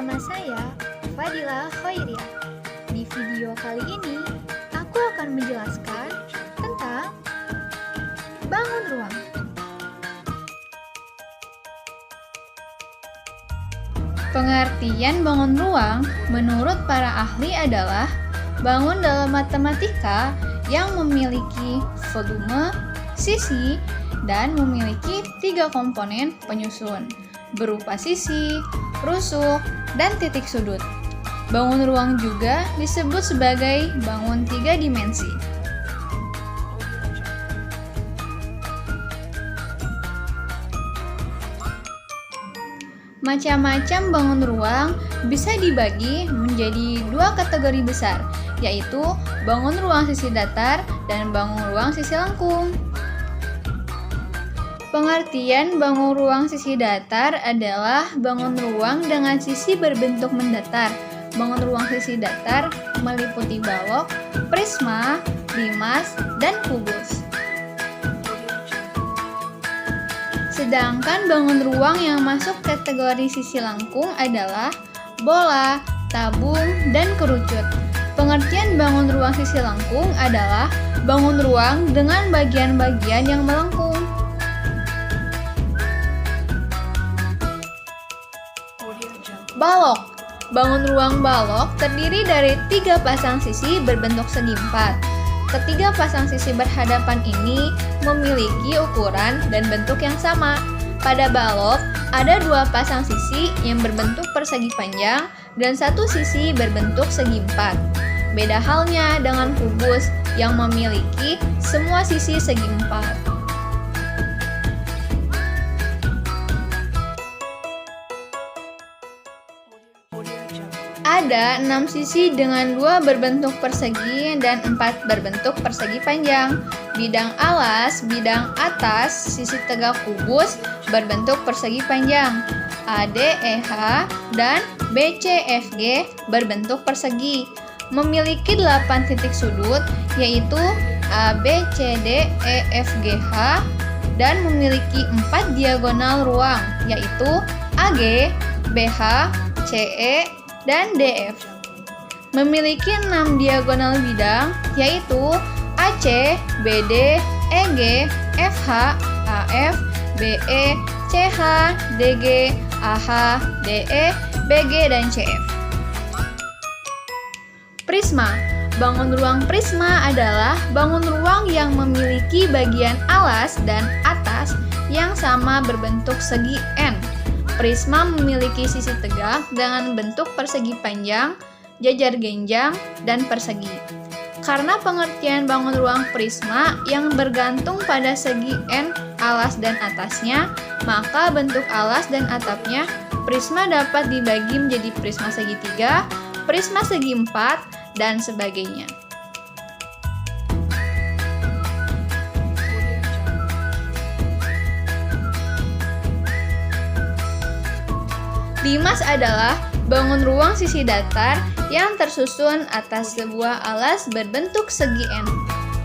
Bersama saya, Fadila Khairia. Di video kali ini, aku akan menjelaskan tentang bangun ruang. Pengertian bangun ruang menurut para ahli adalah bangun dalam matematika yang memiliki volume, sisi, dan memiliki 3 komponen penyusun berupa sisi, rusuk, dan titik sudut. Bangun ruang juga disebut sebagai bangun 3 dimensi. Macam-macam bangun ruang bisa dibagi menjadi 2 kategori besar, yaitu bangun ruang sisi datar dan bangun ruang sisi lengkung. Pengertian bangun ruang sisi datar adalah bangun ruang dengan sisi berbentuk mendatar. Bangun ruang sisi datar meliputi balok, prisma, limas, dan kubus. Sedangkan bangun ruang yang masuk kategori sisi lengkung adalah bola, tabung, dan kerucut. Pengertian bangun ruang sisi lengkung adalah bangun ruang dengan bagian-bagian yang melengkung. Balok. Bangun ruang balok terdiri dari 3 pasang sisi berbentuk segi 4. Ketiga pasang sisi berhadapan ini memiliki ukuran dan bentuk yang sama. Pada balok, ada 2 pasang sisi yang berbentuk persegi panjang dan 1 sisi berbentuk segi 4. Beda halnya dengan kubus yang memiliki semua sisi segi 4. Ada 6 sisi dengan 2 berbentuk persegi dan 4 berbentuk persegi panjang. Bidang alas, bidang atas, sisi tegak kubus berbentuk persegi panjang. ADEH dan BCFG berbentuk persegi. Memiliki 8 titik sudut, yaitu ABCDEFGH, dan memiliki 4 diagonal ruang, yaitu AG, BH, CE, dan DF. Memiliki 6 diagonal bidang, yaitu AC, BD, EG, FH, AF, BE, CH, DG, AH, DE, BG, dan CF. Prisma. Bangun ruang prisma adalah bangun ruang yang memiliki bagian alas dan atas yang sama berbentuk segi N. Prisma memiliki sisi tegak dengan bentuk persegi panjang, jajar genjang, dan persegi. Karena pengertian bangun ruang prisma yang bergantung pada segi N, alas dan atasnya, maka bentuk alas dan atapnya prisma dapat dibagi menjadi prisma segitiga, prisma segi 4, dan sebagainya. Limas adalah bangun ruang sisi datar yang tersusun atas sebuah alas berbentuk segi N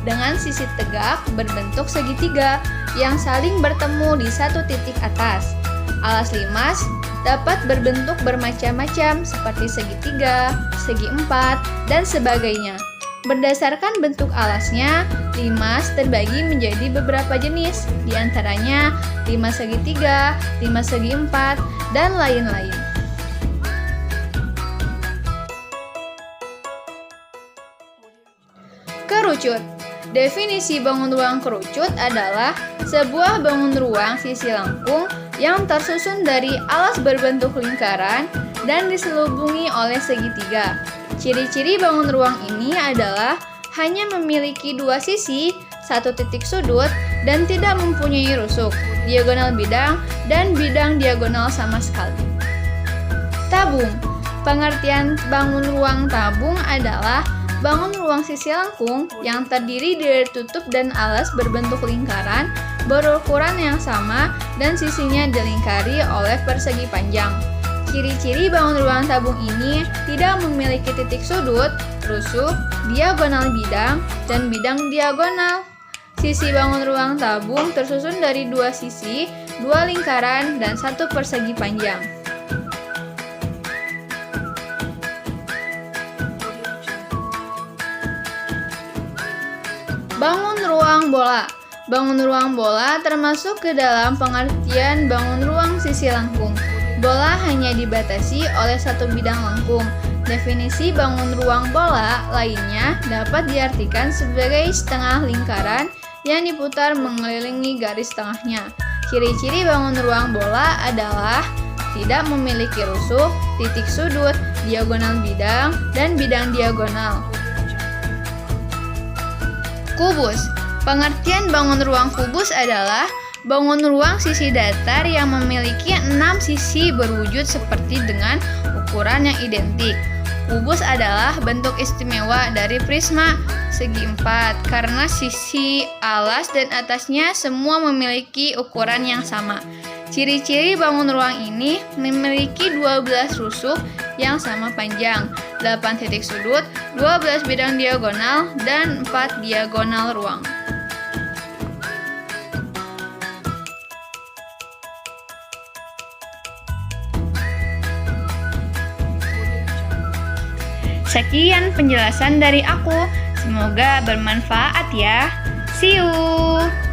dengan sisi tegak berbentuk segitiga yang saling bertemu di satu titik atas. Alas limas dapat berbentuk bermacam-macam seperti segitiga, segi 4, dan sebagainya. Berdasarkan bentuk alasnya, limas terbagi menjadi beberapa jenis, diantaranya limas segitiga, limas segi 4, dan lain-lain. Kerucut. Definisi bangun ruang kerucut adalah sebuah bangun ruang sisi lengkung yang tersusun dari alas berbentuk lingkaran dan diselubungi oleh segitiga. Ciri-ciri bangun ruang ini adalah hanya memiliki 2 sisi, 1 titik sudut, dan tidak mempunyai rusuk, diagonal bidang, dan bidang diagonal sama sekali. Tabung. Pengertian bangun ruang tabung adalah bangun ruang sisi lengkung yang terdiri dari tutup dan alas berbentuk lingkaran berukuran yang sama dan sisinya dilingkari oleh persegi panjang. Ciri-ciri bangun ruang tabung ini tidak memiliki titik sudut, rusuk, diagonal bidang, dan bidang diagonal. Sisi bangun ruang tabung tersusun dari 2 sisi, 2 lingkaran, dan 1 persegi panjang. Bangun ruang bola. Bangun ruang bola termasuk ke dalam pengertian bangun ruang sisi lengkung. Bola hanya dibatasi oleh satu bidang lengkung. Definisi bangun ruang bola lainnya dapat diartikan sebagai setengah lingkaran yang diputar mengelilingi garis tengahnya. Ciri-ciri bangun ruang bola adalah tidak memiliki rusuk, titik sudut, diagonal bidang, dan bidang diagonal. Kubus. Pengertian bangun ruang kubus adalah bangun ruang sisi datar yang memiliki 6 sisi berwujud seperti dengan ukuran yang identik. Kubus adalah bentuk istimewa dari prisma segi 4 karena sisi alas dan atasnya semua memiliki ukuran yang sama. Ciri-ciri bangun ruang ini memiliki 12 rusuk yang sama panjang, 8 titik sudut, 12 bidang diagonal, dan 4 diagonal ruang. Sekian penjelasan dari aku. Semoga bermanfaat ya. See you.